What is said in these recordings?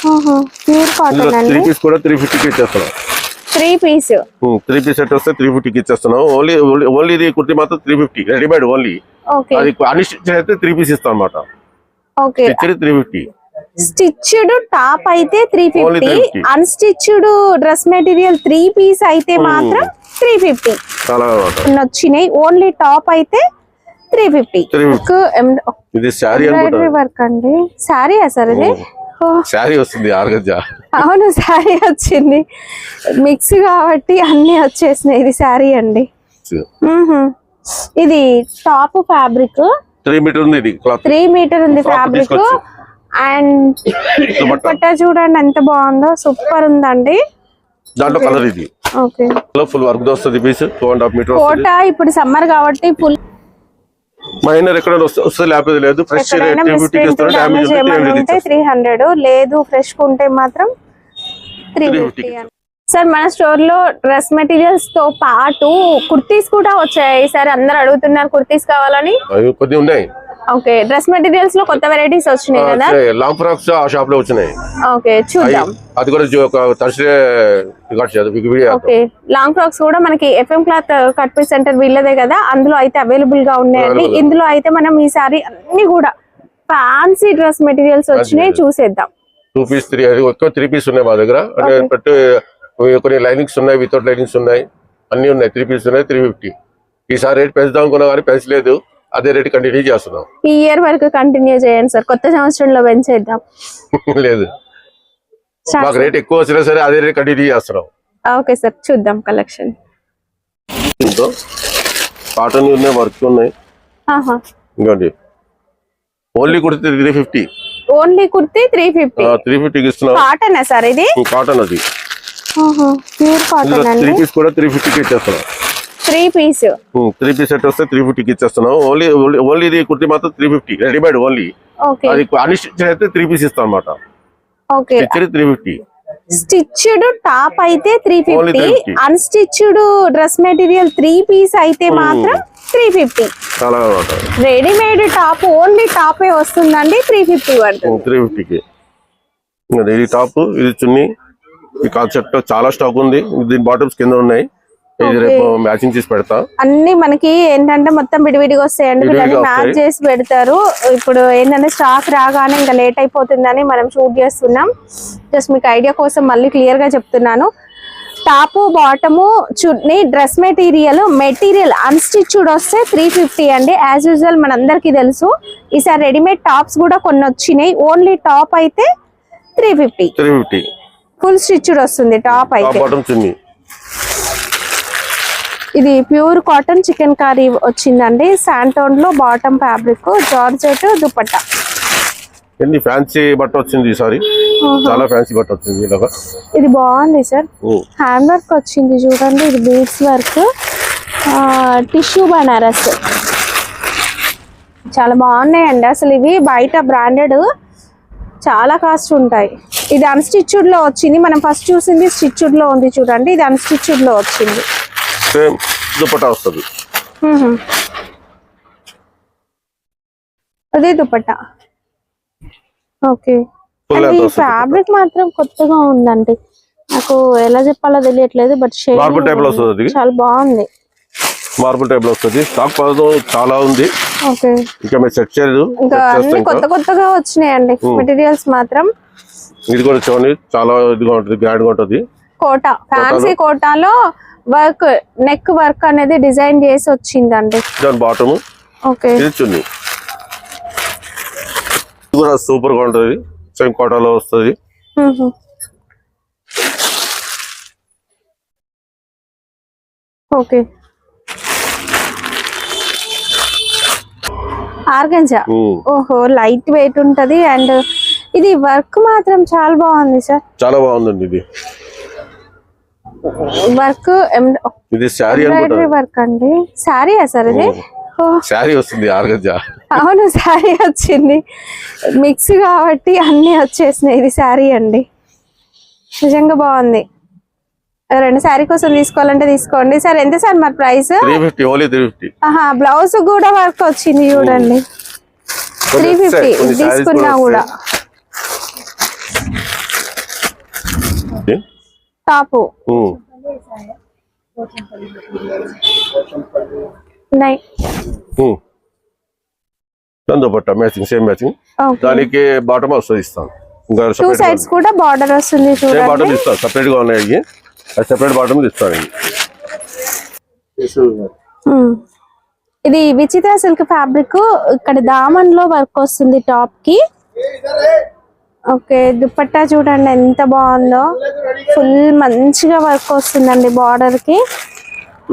Pure cotton అండి. 3 piece కూడా 350కి ఇచ్చేస్తున్నాం. 3 పీస్ 3 పీస్ సెట్ వస్తే 350కి ఇచ్చేస్తున్నాం. ఓన్లీ ఇది కుర్తి మాత్రం 350 రెడీమేడ్ ఓన్లీ. ఓకే అది అన్‌స్టిచ్ అయితే 3 పీస్ ఇస్తాం అన్నమాట. Okay stitched 350. స్టిచ్డ్ టాప్ అయితే 350, అన్‌స్టిచ్డ్ డ్రెస్ మెటీరియల్ 3 పీస్ అయితే మాత్రం 350 చాలా వచ్చినాయి. ఓన్లీ టాప్ అయితే 350. ఇది శారీ ఎంబ్రాయిడరీ వర్క్ అండి. శారీ సార్ ఇది? శారీ వస్తుంది ఆర్గంజా. అవును శారీ వచ్చింది, మిక్స్ కాబట్టి అన్ని వచ్చేసినాయి. ఇది శారీ అండి. ఇది టాప్ ఫ్యాబ్రిక్ 3 మీటర్ ఉంది. ఇది 3 మీటర్ ఉంది ఫ్యాబ్రిక్. అండ్ దుపట్టా చూడండి ఎంత బాగుందో, సూపర్ ఉందండి. దాంట్లో కలర్ ఇది. ఓకే ఫుల్ వర్క్ వస్తుంది. పీస్ 2.5 మీటర్ కోట. ఇప్పుడు సమ్మర్ కాబట్టి ఫుల్ మైనర్ ఎక్కడ వస్తే లేకపోతే లేదు. ఫ్రెష్ రేట్ 300 లేదు, ఫ్రెష్ ఉంటే మాత్రం 350. సార్ మన స్టోర్ లో డ్రెస్ మెటీరియల్స్ తో పాటు కుర్తీస్ కూడా వచ్చాయి సార్. అందరు అడుగుతున్నారు కుర్తీస్ కావాలని. కొద్ది ఉన్నాయి. ఓకే డ్రెస్ మెటీరియల్స్ లో కొత్త వెరైటీస్ వచ్చినాయి కదా. లాంగ్ ఫ్రాక్స్ ఆ షాప్ లో వచ్చినాయి. ఓకే చూద్దాం. అది కూడా థర్స్డే రికార్డ్ చేద్దాం. ఓకే లాంగ్ ఫ్రాక్స్ కూడా మనకి FM cloth cut piece centre వీళ్ళదే కదా, అందులో అయితే అవైలబుల్ గా ఉన్నాయండి. ఇందులో అయితే మనం ఈసారి అన్ని కూడా ఫ్యాన్సీ డ్రెస్ మెటీరియల్స్ వచ్చినాయి, చూసేద్దాం. 2 పీస్ 3 పీస్ ఉన్నాయి మా దగ్గర. అంటే కొన్ని లైనింగ్స్ ఉన్నాయి, వితౌట్ లైనింగ్స్ ఉన్నాయి, అన్ని ఉన్నాయి. 3 పీస్ ఉన్నాయి 350. ఈసారి రేట్ పెంచుదాం అనుకున్నా కానీ పెంచలేదు, అదే రేట్ కంటిన్యూ చేస్తున్నాం. ఈ ఇయర్ వరకు కంటిన్యూ చేయండి సార్, కొత్త సంవత్సరంలో పెంచేద్దాం. లేదు మాకు రేట్ ఎక్కువ వచ్చినా సరే అదే రేట్ కంటిన్యూ చేస్తున్నాం. ఓకే సార్ చూద్దాం కలెక్షన్. కాటన్ ఉన్నాయి, వర్క్ ఉన్నాయి. ఇంకోండి ఓన్లీ కుర్తి 350. ఓన్లీ కుర్తి 350 ఇస్తున్నాం. కాటన్ సార్ ఇది? కాటన్ అది ప్యూర్ కాటన్ అండి. 3 పీస్ కూడా 350కి ఇచ్చేస్తున్నాం. 3 పీస్ 3 పీస్ సెట్ వస్తే 350కి ఇచ్చేస్తున్నాం. ఓన్లీ ఇది కుర్తి మాత్రం 350 రెడీమేడ్ ఓన్లీ. అది అన్‌స్టిచ్ అయితే 3 పీస్ ఇస్తాం అన్నమాట. Okay stitched 350. స్టిచ్డ్ టాప్ అయితే 350, అన్‌స్టిచ్డ్ డ్రెస్ మెటీరియల్ 3 పీస్ అయితే మాత్రం 350. చాలా రెడీమేడ్ టాప్ ఓన్లీ టాపే వస్తుందండి 350 పడుతుంది. 350కి ఇది టాప్, ఇది చున్నీ. ఈ కాన్సెప్ట్ చాలా స్టాక్ ఉంది. దీని బాటమ్స్ కింద ఉన్నాయి. ఇది రేపు మ్యాచింగ్ చేసి పెడతా. అన్ని మనకి ఏంటంటే మొత్తం విడివిడిగా వస్తాయండి, వీళ్ళని మ్యాచ్ చేసి పెడతారు. ఇప్పుడు ఏంటంటే స్టాక్ రాగానే ఇంకా లేట్ అయిపోతుందని మనం షూట్ చేస్తున్నాం. జస్ట్ మీకు ఐడియా కోసం మళ్ళీ క్లియర్ గా చెప్తున్నాను. టాప్ బాటము చున్నీ డ్రెస్ మెటీరియల్ అన్‌స్టిచ్డ్ వస్తే 350 అండి. యాజ్ యూజువల్ మనందరికి తెలుసు. ఈసారి రెడీమేడ్ టాప్స్ కూడా కొన్ని వచ్చినాయి. ఓన్లీ టాప్ అయితే 350. ఫుల్ స్టిచ్డ్ వస్తుంది టాప్ అయితే. ఇది ప్యూర్ కాటన్ చికెన్ కర్రీ వచ్చిందండి. శాంటోన్ లో bottom fabric, georgette dupatta. Fancy బట్ట వచ్చింది ఈసారి, చాలా ఫ్యాన్సీ బట్ట వచ్చింది. ఇది బాగుంది సార్, హ్యాండ్ వర్క్ వచ్చింది చూడండి. ఇది బీడ్స్ వర్క్, టిష్యూ బనారస్, చాలా బాగున్నాయండి. అసలు ఇవి బయట బ్రాండెడ్ చాలా కాస్ట్ ఉంటాయి. ఇది అన్‌స్టిచ్డ్ లో వచ్చింది. మనం ఫస్ట్ చూసింది స్టిచ్డ్ లో ఉంది చూడండి, ఇది అన్‌స్టిచ్డ్ లో వచ్చింది. దుపట్టా వస్తుంది. అదే దుపట్టా. ఓకే ఈ ఫ్యాబ్రిక్ మాత్రం కొత్తగా ఉందండి, నాకు ఎలా చెప్పాలో తెలియట్లేదు. బట్ మార్బుల్ టైప్ లో వస్తుంది, చాలా బాగుంది. మార్బుల్ టైప్ లో వస్తుంది. స్టాక్ చాలా ఉంది. ఓకే ఇంకా మీరు సెట్ చేయలేదు, ఇంకా అన్ని కొత్తగా వచ్చినాయండి మెటీరియల్స్ మాత్రం. ఇది కూడా చూడండి, చాలా ఇదిగా ఉంటుంది, గ్రాండ్ గా ఉంటుంది. కోట ఫ్యాన్సీ కోటాలో వర్క్, నెక్ వర్క్ అనేది డిజైన్ చేసి వచ్చిందండి. బాటమ్ ఓకే చున్నీ కూడా సూపర్ గా ఉంటుంది. సేమ్ కోటాలో వస్తుంది. Okay organza. ఓహో లైట్ వెయిట్ ఉంటది. అండ్ ఇది వర్క్ మాత్రం చాలా బాగుంది సార్, చాలా బాగుందండి. ఇది వర్క్ ఇది శారీ వర్క్ అండి. శారీ సార్ ఇది? శారీ వస్తుంది ఆర్గంజా. అవును శారీ వచ్చింది, మిక్స్ కాబట్టి అన్ని వచ్చేసినాయి. ఇది శారీ అండి, నిజంగా బాగుంది. రెండు శారీ కోసం తీసుకోవాలంటే తీసుకోండి సార్. ఎంత సార్ మరి ప్రైస్? 350. బ్లౌజ్ కూడా వర్క్ వచ్చింది చూడండి, 350 తీసుకున్నా కూడా. ఇది టాప్ నై దుపట్టా మ్యాచింగ్ సేమ్ మ్యాచింగ్ దానికి బాటమ్ వస్తుంది ఇస్తాను ఇంకా టూ సైడ్స్ కూడా బార్డర్ వస్తుంది చూడండి బాటమ్ ఇస్తాను సెపరేట్ గా ఉన్నాయి సెపరేట్ బాటమ్ ఇస్తాను ఇది విచిత్ర సిల్క్ ఫ్యాబ్రిక్ ఇక్కడ దామన్ లో వర్క్ వస్తుంది టాప్ కి ఓకే దుపట్టా చూడండి ఎంత బాగుందో ఫుల్ మంచిగా వర్క్ వస్తుందండి బార్డర్ కి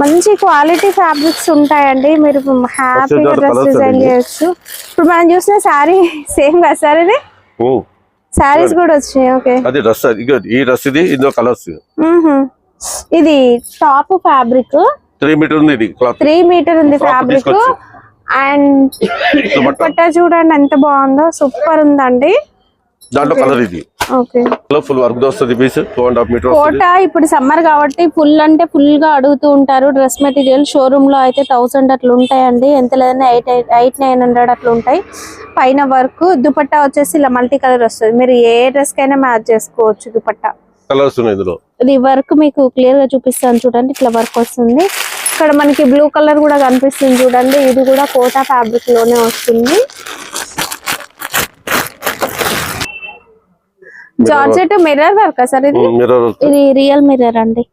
మంచి క్వాలిటీ ఫ్యాబ్రిక్స్ ఉంటాయండి మీరు హ్యాపీగా డ్రెస్ డిజైన్ చేయొచ్చు ఇప్పుడు మనం చూసిన శారీ సేమ్ కదా సార్ ఇది శారీస్ కూడా వచ్చినాయి ఓకే అది డ్రెస్ ఈ డ్రెస్ ఇది ఇందులో కలర్స్ ఇది టాప్ ఫ్యాబ్రిక్ 3 మీటర్ ఉంది ఇది క్లాత్ 3 మీటర్ ఉంది ఫ్యాబ్రిక్ అండ్ దుపట్టా చూడండి ఎంత బాగుందో సూపర్ ఉందండి దాంట్లో కలర్ ఇది ఓకే ఫుల్ వర్క్ వస్తుంది పీస్ 2.5 మీటర్ కోట ఇప్పుడు సమ్మర్ కాబట్టి ఫుల్ అంటే ఫుల్ గా అడుగుతూ ఉంటారు డ్రెస్ మెటీరియల్ షోరూమ్ లో అయితే 1000 అట్లా ఉంటాయండి ఎంత లేదన్నా 800-900 అట్లా ఉంటాయి పైన వర్క్ దుపట్టా వచ్చేసి ఇలా మల్టీ కలర్ వస్తుంది మీరు ఏ డ్రెస్ కైనా మ్యాచ్ చేసుకోవచ్చు దుపట్టా కలర్స్ ఉన్నాయి ఇందులో ఇది వర్క్ మీకు క్లియర్ గా చూపిస్తాను చూడండి ఇట్లా వర్క్ వస్తుంది ఇక్కడ మనకి బ్లూ కలర్ కూడా కనిపిస్తుంది చూడండి ఇది కూడా కోటా ఫ్యాబ్రిక్ లోనే వస్తుంది జార్జెట్ మిర్రర్ వర్క్ సార్ ఇది రియల్ మిర్రర్ అండి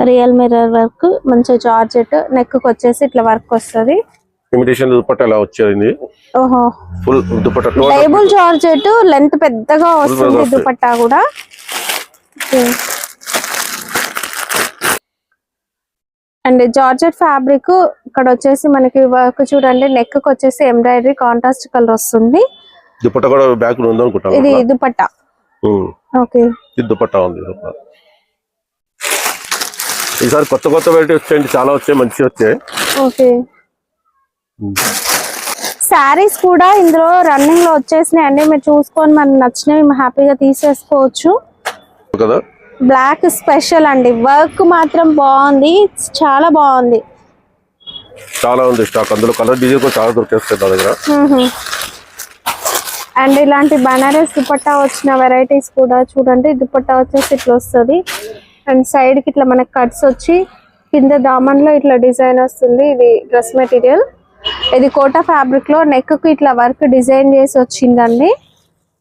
రియల్ మిర్రర్ వర్క్ మంచి జార్జెట్ నెక్ కి వచ్చేసి ఇట్లా వర్క్ వస్తుంది ఇమిటేషన్ దుపట్టా ఎలా వచ్చేది ఓహో full dupatta double georgette length పెద్దగా వస్తుంది దుపట్టా కూడా అండ్ జార్జెట్ ఫ్యాబ్రిక్ ఇక్కడ వచ్చేసి మనకి వర్క్ చూడండి నెక్ కి వచ్చేసి ఎంబ్రాయిడరీ కాంట్రాస్ట్ కలర్ వస్తుంది దుపట్టా కూడా బ్యాక్ ఉంది అనుకుంటా ఇది దుపట్టా ఓకే ఇది దుపట్టా ఉంది ఈసారి కొత్త కొత్త వెరైటీ వచ్చాయండి చాలా వచ్చాయి మంచి వచ్చాయి ఓకే శారీస్ కూడా ఇందులో రన్నింగ్ లో వచ్చేసినాయి అండి మీరు చూసుకొని మనకు నచ్చినవి హ్యాపీగా తీసేసుకోవచ్చు కదా బ్లాక్ స్పెషల్ అండి వర్క్ మాత్రం బాగుంది చాలా బాగుంది చాలా ఉంది స్టాక్ అందులో కలర్ డిజైన్ కూడా చాలా దొరికేస్తాయి నా దగ్గర అండ్ ఇలాంటి బనారస్ దుపట్టా వచ్చిన వెరైటీస్ కూడా చూడండి దుపట్టా వచ్చేసి ఇట్లా వస్తుంది అండ్ సైడ్ కి ఇట్లా మనకి కట్స్ వచ్చి కింద దామన్ లో ఇట్లా డిజైన్ వస్తుంది ఇది డ్రెస్ మెటీరియల్ ఇది కోటా ఫ్యాబ్రిక్ లో నెక్ కు ఇట్లా వర్క్ డిజైన్ చేసి వచ్చిందండి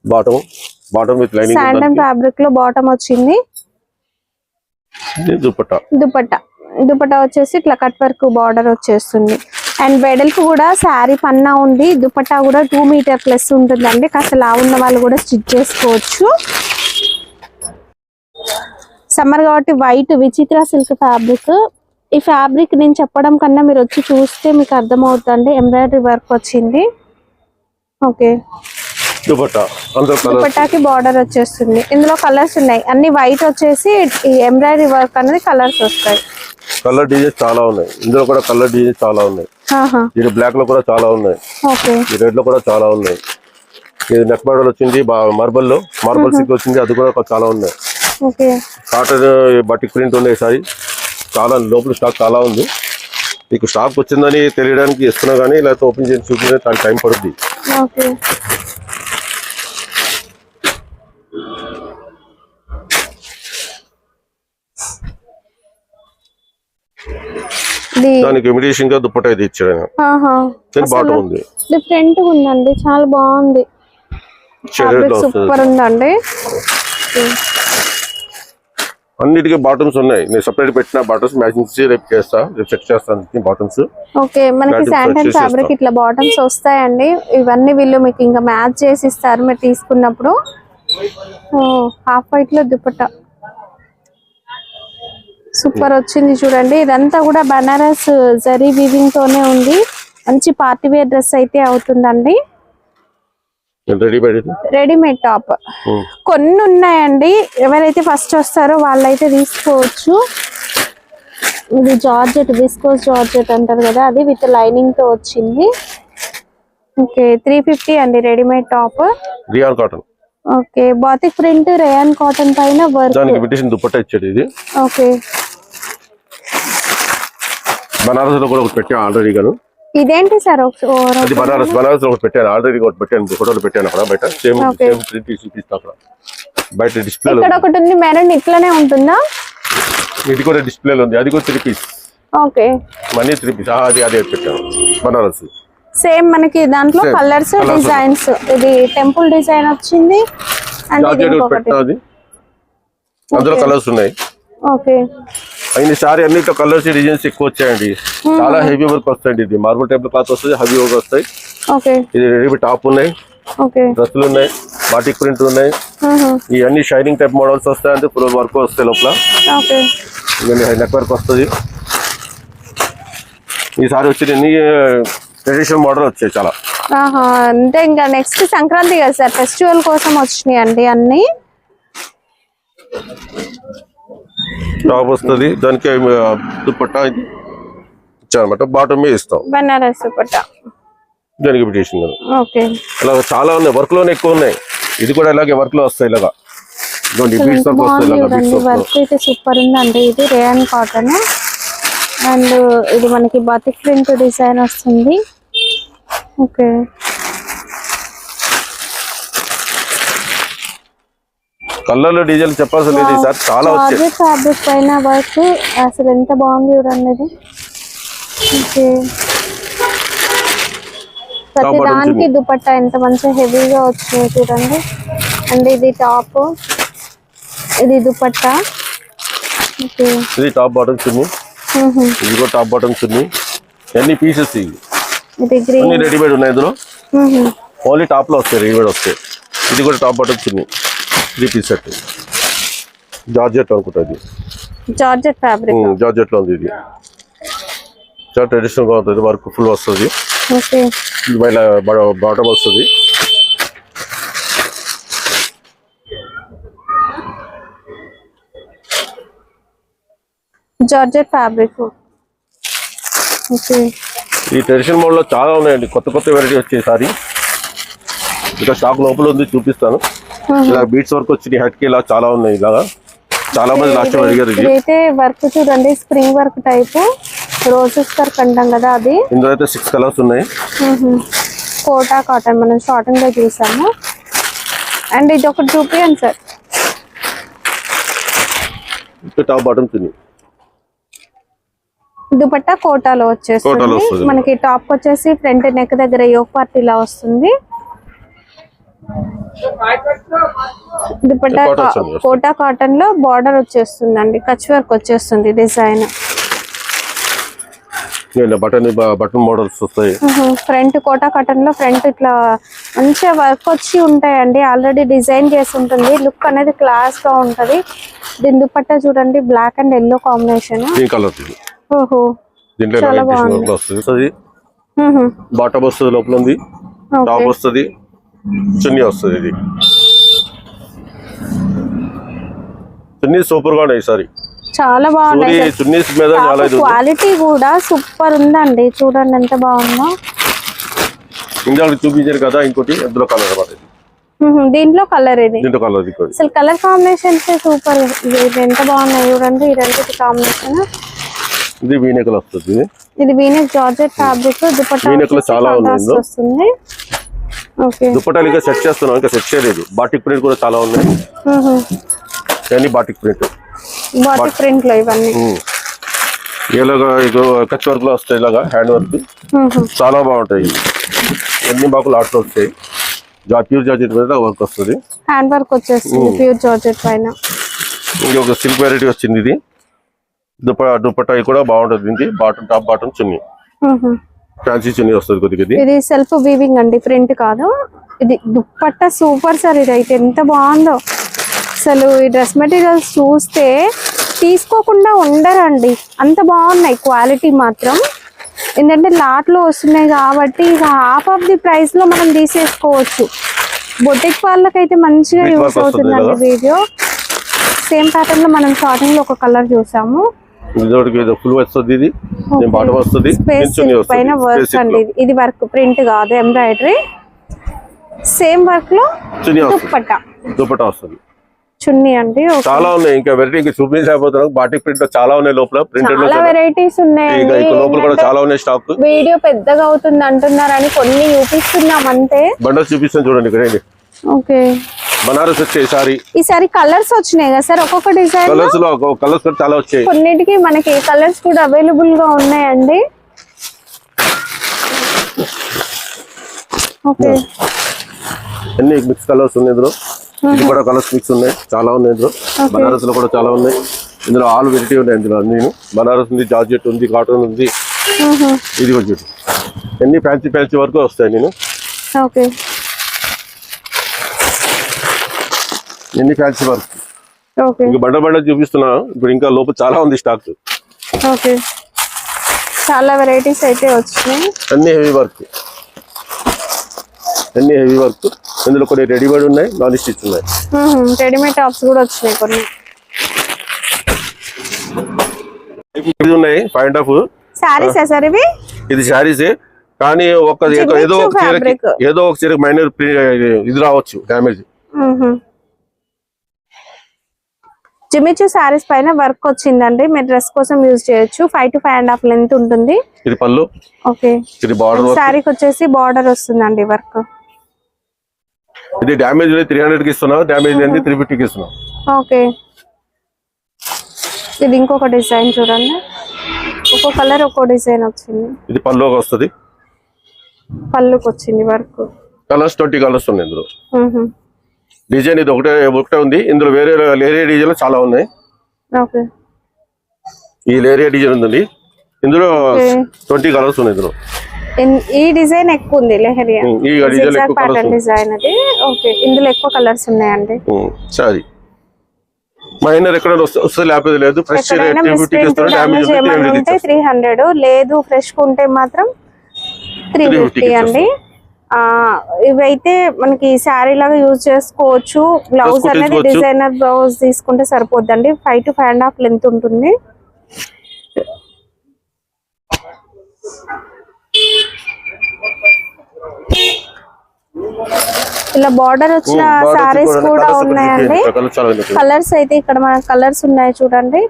బాటమ్ విత్ లైనింగ్ శాండమ్ ఫ్యాబ్రిక్ లో బాటమ్ వచ్చింది దుపట్టా వచ్చేసి ఇట్లా కట్ వర్క్ బార్డర్ వచ్చేస్తుంది అండ్ వెడల్పు కూడా శారీ పన్నా ఉంది దుపట్టా కూడా 2 మీటర్ ప్లస్ ఉంటుందండి కాస్త లా ఉన్న వాళ్ళు కూడా స్టిచ్ చేసుకోవచ్చు సమ్మర్ కాబట్టి వైట్ విచిత్ర సిల్క్ ఫ్యాబ్రిక్ ఈ ఫ్యాబ్రిక్ నేను చెప్పడం కన్నా మీరు వచ్చి చూస్తే మీకు అర్థమవుతుంది ఎంబ్రాయిడరీ వర్క్ వచ్చింది ఓకే దుపట్టాకి బార్డర్ వచ్చేస్తుంది ఇందులో కలర్స్ ఉన్నాయి అన్ని వైట్ వచ్చేసి ఈ ఎంబ్రాయిడరీ వర్క్ అనేది కలర్స్ వస్తాయి కలర్ డిజైన్ చాలా ఉన్నాయి ఇందులో కూడా కలర్ డిజైన్ చాలా ఉన్నాయి ఇది బ్లాక్ లో కూడా చాలా ఉన్నాయి ఈ రెడ్ లో కూడా చాలా ఉన్నాయి ఇది నెక్ బార్డర్ వచ్చింది మార్బల్ సిక్ వచ్చింది అది కూడా చాలా ఉన్నాయి కాటన్ బటిక్ ప్రింట్ ఉన్నాయి సారీ చాలా లోపల స్టాక్ చాలా ఉంది మీకు స్టాక్ వచ్చిందని తెలియడానికి ఇస్తున్నా కానీ లేకపోతే ఓపెన్ చేసి చూపించే దానికి టైం పడుద్ది దానికి ఇమిటేషన్ గా దుపట్టా ఇది ఇచ్చాడు బాటమ్ ఉంది డిఫరెంట్ ఉందండి చాలా బాగుంది సూపర్ ఉందండి అన్నిటికీ బాటమ్స్ ఉన్నాయి నేను సెపరేట్ పెట్టిన బాటమ్స్ మ్యాచింగ్ రేపు చేస్తా రేపు చెక్ చేస్తాను బాటమ్స్ ఓకే మనకి శాండల్ ఫ్యాబ్రిక్ ఇట్లా బాటమ్స్ వస్తాయండి ఇవన్నీ వీళ్ళు మీకు ఇంకా మ్యాచ్ చేసి ఇస్తారు మీరు తీసుకున్నప్పుడు హాఫ్ వైట్ లో దుపట్టా సూపర్ వచ్చింది చూడండి ఇదంతా కూడా బనారస్ జరీ వీవింగ్ తోనే ఉంది మంచి పార్టీ వేర్ డ్రెస్ అయితే అవుతుందండి రెడీమేడ్ టాప్ కొన్ని ఉన్నాయండి ఎవరైతే ఫస్ట్ వస్తారో వాళ్ళైతే తీసుకోవచ్చు ఇది జార్జెట్ విస్కోస్ జార్జెట్ అంటారు కదా అది విత్ లైనింగ్ తో వచ్చింది ఓకే 350 అండి readymade top rayon cotton okay batik print rayon cotton పైన వర్క్ దానికి ఇమిటేషన్ దుపట్టా ఇచ్చాడు ఇది ఓకే బనారస్ లో కూడా ఒకటి పెట్టాను ఆల్రెడీ గాను ఇదేంటి సార్ అది బనారస్ లో ఒకటి పెట్టాను ఆల్రెడీ ఒకటి పెట్టాను ఫోటోలు పెట్టాను అక్కడ బయట సేమ్ ప్రింట్ తీసి అక్కడ బయట డిస్ప్లే ఇక్కడ ఒకటి ఉంది మెరూన్, ఇట్లానే ఉంటుందా? ఇది కూడా డిస్ప్లేలో ఉంది, అది కూడా 3 పీస్. Okay, money 3 piece. అది అదే పెట్టాను బనారస్. సేమ్ మనకి దాంట్లో కలర్స్ డిజైన్స్. ఇది టెంపుల్ డిజైన్ వచ్చింది అండ్ ఇది ఇంకొకటి. అందులో కలర్స్ ఉన్నాయి. ఓకే, అయిన సారీ అన్నిట్లో కలర్స్ డిజైన్స్ ఎక్కువ వచ్చాయండి. చాలా హెవీ వర్క్ వస్తాయండి. ఇది మార్బుల్ టైప్ క్లాత్ వస్తుంది, హెవీ వర్క్ వస్తాయి. ఓకే, ఇది రెడీ టాప్ ఉన్నాయి, ఓకే, డ్రెస్సులు ఉన్నాయి, బాటిక్ ప్రింట్ ఉన్నాయి. ఇవన్నీ షైనింగ్ టైప్ మోడల్స్ వస్తాయండి. ఫుల్ వర్క్ వస్తాయి లోపల. ఓకే, ఇవన్నీ నెక్ వర్క్ వస్తుంది. ఈసారి వచ్చి అన్ని ట్రెడిషనల్ మోడల్ వచ్చాయి చాలా. అంటే ఇంకా నెక్స్ట్ సంక్రాంతి కదా సార్, ఫెస్టివల్ కోసం వచ్చినాయి అండి అన్ని. టాప్ వస్తుంది, దానికి దుపట్టా ఇచ్చారనమాట. బాటమ్ ఇస్తాం బనారస్ దుపట్టా, దానికి ఇమిటేషన్. ఓకే, ఇలా చాలా ఉన్నాయి, వర్క్ లోనే ఎక్కువ ఉన్నాయి. ఇది కూడా ఇలాగే వర్క్ లో వస్తాయి. ఇలాగా బీట్స్ వర్క్ వస్తాయి. వర్క్ అయితే సూపర్ ఉందండి. ఇది రేయన్ కాటన్ అండ్ ఇది మనకి బాతిక్ ప్రింట్ డిజైన్ వస్తుంది. ఓకే, కలర్లు డీజైల్ చెప్పాల్సిన లేదు సార్, చాలా వచ్చాయి. ఫ్యాబ్రిక్ పైన వర్క్ అసలు ఎంత బాగుంది చూడండి. ఇది ఓకే, ప్రతి దానికి దుపట్టా ఎంత మంచిగా హెవీగా వచ్చినాయి చూడండి. అండ్ ఇది టాప్, ఇది దుపట్టా. ఓకే, ఇది టాప్ బాటమ్ చున్నీ, ఇది కూడా టాప్ బాటమ్ చున్నీ. ఎన్ని పీసెస్ ఇది గ్రీన్ రెడీమేడ్ ఉన్నాయి. ఇందులో ఓన్లీ టాప్ లో వస్తాయి, రెడీమేడ్ వస్తాయి. ఇది కూడా టాప్ బాటమ్ చున్నీ, 3 పీస్ సెట్. జార్జెట్ అనుకుంటుంది, జార్జెట్ ఫ్యాబ్రిక్. జార్జెట్ లో ఉంది. ఇది చాలా ట్రెడిషనల్ గా ఉంటుంది. వర్క్ ఫుల్ వస్తుంది. ఓకే, బాటమ్ వస్తుంది. Georgette fabric. ఓకే, ఈ ట్రెడిషనల్ మోడల్ లో చాలా ఉన్నాయండి. కొత్త కొత్త వెరైటీ వచ్చేసారి ఇంకా స్టాక్ లోపల ఉంది, చూపిస్తాను. ఇలా బీట్స్ వర్క్ వచ్చి హెడ్ కి ఇలా చాలా ఉన్నాయి. ఇలాగా చాలా మంది లాస్ట్ టైం అడిగారు. ఇదైతే వర్క్ చూడండి, spring work type roses work అంటాం కదా అది. ఇందులో అయితే 6 కలర్స్ ఉన్నాయి. కోటా కాటన్ మనం స్టార్టింగ్ లో చూసాము. అండ్ ఇది ఒకటి చూపించండి సార్. టాప్ బాటమ్ చున్నీ, దుపట్టా కోటాలో వచ్చేస్తుంది. మనకి టాప్ వచ్చేసి ఫ్రంట్ నెక్ దగ్గర యోక్ పార్ట్ ఇలా వస్తుంది. దుపట్టా కోటా కాటన్ లో బార్డర్ వచ్చేస్తుందండి, కచ్ వర్క్ వచ్చేస్తుంది డిజైన్. బటన్ మోడల్స్ వస్తాయి. ఫ్రంట్ కోటా కాటన్ లో ఫ్రంట్ ఇట్లా మంచిగా వర్క్ వచ్చి ఉంటాయండి. ఆల్రెడీ డిజైన్ చేసి ఉంటుంది. లుక్ అనేది క్లాస్ గా ఉంటది. దీని దుపట్టా చూడండి, బ్లాక్ అండ్ ఎల్లో కాంబినేషన్. ఓహో, చాలా బాగుంది. బాటమ్ వస్తుంది, లోపల ఉంది. టాప్ వస్తుంది, చున్నీ వస్తుంది. ఇది చున్నీ సూపర్ గా ఉన్నాయి. ఈసారి చాలా బాగున్నాయి. చున్నీస్ మీద క్వాలిటీ కూడా సూపర్ ఉందండి. చూడండి ఎంత బాగుందో. ఇందాక చూపించారు కదా, ఇంకోటి అందులో కలర్ అన్నమాట. దీంట్లో కలర్, ఇది దీంట్లో కలర్. అసలు కలర్ కాంబినేషన్స్ సూపర్. ఇది ఎంత బాగున్నాయి చూడండి. ఈ రెండింటి కాంబినేషన్. ఇది వీనెక్ వస్తుంది. ఇది వీనెక్ జార్జెట్ ఫ్యాబ్రిక్. దుపట్టా చాలా వస్తుంది. ఓకే, దుపట్టాలు ఇంకా సెట్ చేస్తున్నాం, ఇంకా సెట్ చేయలేదు. బాటిక్ ప్రింట్ కూడా చాలా ఉన్నాయి. బాటిక్ ప్రింట్, బాటిక్ ప్రింట్ లో ఇవన్నీ ఇలాగా కచ్ వర్క్ లో వస్తాయి. ఇలాగా హ్యాండ్ వర్క్ చాలా బాగుంటాయి. ఎన్ని బాకులు ఆటలు వస్తాయి. ప్యూర్ జార్జెట్ మీద వర్క్ వస్తుంది. హ్యాండ్ వర్క్ వచ్చేస్తుంది ప్యూర్ జార్జెట్ పైన. ఇంకొక సిల్క్ వెరైటీ వచ్చింది. ఇది దుపట్టా కూడా బాగుంటుంది. దీనికి టాప్ బాటమ్ చున్నీ, ఫ్యాన్సీ చున్నీ వస్తుంది కొద్దిగా. ఇది సెల్ఫ్ వీవింగ్ అండి, ప్రింట్ కాదు. ఇది దుపట్టా సూపర్ సార్. ఇది అయితే ఎంత బాగుందో అసలు. ఈ డ్రెస్ మెటీరియల్స్ చూస్తే తీసుకోకుండా ఉండరండి, అంత బాగున్నాయి క్వాలిటీ మాత్రం. ఏంటంటే లాట్ లో వస్తున్నాయి కాబట్టి ఇక హాఫ్ ఆఫ్ ది ప్రైస్ లో మనం తీసేసుకోవచ్చు. బొటిక్ వాళ్ళకైతే మంచిగా యూస్ అవుతుందండి. వీడియో సేమ్ ప్యాటర్న్ లో మనం స్టార్టింగ్ లో ఒక కలర్ చూసాము. పైన వర్క్ అండి. ఇది వర్క్ ప్రింట్ కాదు, ఎంబ్రాయిడరీ. సేమ్ వర్క్ లో దుపట్టా వస్తుంది, చున్నీ అండి. చాలా ఉన్నాయి. ఇంకా వెరైటీ చూపించకపోతున్నాం. బాటిక్ ప్రింట్ చాలా ఉన్నాయి లోపల. చాలా వెరైటీస్ ఉన్నాయండి. లోపల కూడా చాలా ఉన్నాయి స్టాక్. వీడియో పెద్దగా అవుతుంది అంటున్నారని కొన్ని చూపిస్తున్నాం అంతే. బండల్స్ చూపిస్తాను చూడండి ఇక్కడ. ఓకే, బనారస్ వచ్చాయి సారీ. ఈసారి కలర్స్ వచ్చినాయి కదా సార్, ఒక్కొక్క డిజైన్ కలర్స్ లో కలర్స్ చాలా వచ్చాయి. కొన్నిటికి మనకి కలర్స్ కూడా అవైలబుల్ గా ఉన్నాయండి. ఓకే, అన్ని మిక్స్ కలర్స్ ఉన్నాయి ఇందులో. ఇది కూడా కలర్స్ మిక్స్ ఉన్నాయి, చాలా ఉన్నాయి ఇందులో. బనారస్ లో కూడా చాలా ఉన్నాయి. ఇందులో ఆల్ వెరైటీ ఉన్నాయి. ఇందులో నేను బనారస్ ఉంది, జార్జెట్ ఉంది, కాటన్ ఉంది. ఇది కొంచెం అన్ని ఫ్యాన్సీ వరకు వస్తాయి. నేను ఓకే ఎన్ని ఫ్యాన్సీ వర్క్ ఓకే ఇంకా బండ చూపిస్తున్నా. ఇప్పుడు ఇంకా లోపల చాలా ఉంది స్టాక్. ఓకే, చాలా వెరైటీస్ అయితే వచ్చినాయి. అన్ని హెవీ వర్క్, ఇందులో కొన్ని రెడీమేడ్ ఉన్నాయి, నాన్ స్టిచ్ ఉన్నాయి. రెడీమేడ్ టాప్స్ కూడా వచ్చినాయి కొన్ని. ఇవి ఉన్నాయి 5.5 సారీస్ సార్ ఇవి. ఇది శారీసే, కానీ ఏదో ఒక చీర మైనర్ ఇది రావచ్చు, డ్యామేజ్. జిమిచూ సారీస్ పైన వర్క్ వచ్చిందండి. మీరు డ్రెస్ కోసం యూజ్ చేయొచ్చు. 5 to 5.5 లెంత్ ఉంటుంది. ఇది పళ్ళు. ఓకే, ఇది బార్డర్. సారీకి వచ్చేసి బార్డర్ వస్తుందండి వర్క్. ఇది డ్యామేజ్ 300 కి ఇస్తున్నాం, డ్యామేజ్ 350 కి ఇస్తున్నాం. ఓకే, ఇది ఇంకొక డిజైన్ చూడండి. ఒక్కో కలర్ ఒక్కో డిజైన్ వచ్చింది. ఇది పళ్ళుకి వస్తుంది, పళ్ళుకి వచ్చింది వర్క్. కలర్స్ 20 కలర్స్ ఉన్నాయి ఇందులో. డిజైన్ ఇది ఒకటే ఉంది. ఇందులో వేరే లేరియా డిజైన్ చాలా ఉన్నాయి. ఓకే, ఈ లేరియా డిజైన్ ఉంది. ఇందులో 20 కలర్స్ ఉన్నాయి ఇందులో. ఈ డిజైన్ ఎక్కువ ఉంది, లెహరియా ఈ డిజైన్ ఎక్కువ కలర్స్ డిజైన్ అది. ఓకే, ఇందులో ఎక్కువ కలర్స్ ఉన్నాయండి. సారీ మైనర్ ఎక్కడ వస్తే లేకపోతే లేదు. ఫ్రెష్ 300 లేదు, ఫ్రెష్ ఉంటే మాత్రం 350 అండి. ఇవైతే మనకి శారీ లాగా యూజ్ చేసుకోవచ్చు. బ్లౌజ్ అనేది డిజైనర్ బ్లౌజ్ తీసుకుంటే సరిపోద్దండి. 5 to 5.5 లెంత్ ఉంటుంది. ఇలా బార్డర్ వచ్చిన సారీస్ కూడా ఉన్నాయండి. కలర్స్ అయితే ఇక్కడ మన కలర్స్ ఉన్నాయి చూడండి.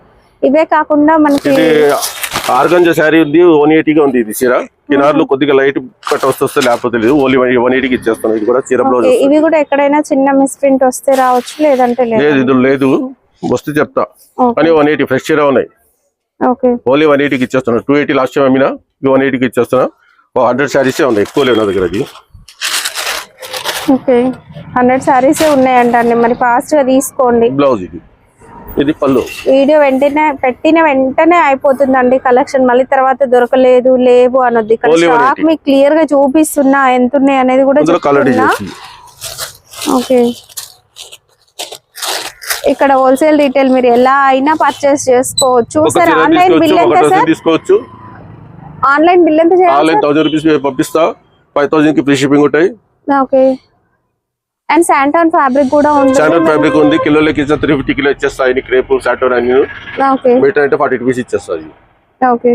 ఇవే కాకుండా మనకి ఆర్గంజా శారీ ఉంది, 180 గా ఉంది. ఇది చీర కినార్లు కొద్దిగా లైట్ కట్ వస్తే లేకపోతే లేదు, ఓన్లీ 180 కి ఇచ్చేస్తాను. ఇది కూడా చీర బ్లౌజ్. ఇవి కూడా ఎక్కడైనా చిన్న మిస్ ప్రింట్ వస్తే రావచ్చు, లేదంటే లేదు. ఇది లేదు, వస్తే చెప్తా. కానీ 180 ఫ్రెష్ చీర ఉన్నాయి. ఓకే, ఓన్లీ 180 కి ఇచ్చేస్తాను. 280 లాస్ట్ టైం అమ్మినా, 180 కి ఇచ్చేస్తాను. 100 శారీసే ఉన్నాయి, ఎక్కువ లేవు నా దగ్గర. అది ఓకే, 100 సారీసే ఉన్నాయంటండి. మరి ఫాస్ట్ గా తీసుకోండి. బ్లౌజ్ ఇది పళ్ళు. వీడియో పెట్టిన వెంటనే అయిపోతుందండి కలెక్షన్. మళ్ళీ తర్వాత దొరకలేదు లేవు అనొద్దు. ఇక్కడ స్టాక్ మీకు క్లియర్ గా చూపిస్తున్నా, ఎంత ఉన్నాయి అనేది కూడా చెప్తున్నా. ఓకే, ఇక్కడ హోల్సేల్ రీటైల్ మీరు ఎలా అయినా పర్చేస్ చేసుకోవచ్చు. సార్ ఆన్లైన్ బిల్ ఎంత సార్? తీసుకోవచ్చు. ఆన్లైన్ బిల్ ఎంత చేయాలి? ఆన్లైన్ 1000 రూపీస్ పంపిస్తా, 5000 కి ఫ్రీ షిప్పింగ్ ఉంటాయి. ఓకే, అండ్ శాంటాన్ ఫ్యాబ్రిక్ కూడా ఉంది. శాంటాన్ ఫ్యాబ్రిక్ ఉంది. కిలోలకి 350 కిలో ఇచ్చేస్తాయి. క్రేప్ శాంటాన్ అన్ని. ఓకే, మీటర్ అంటే 40 రూపీస్ ఇచ్చేస్తాయి. ఓకే.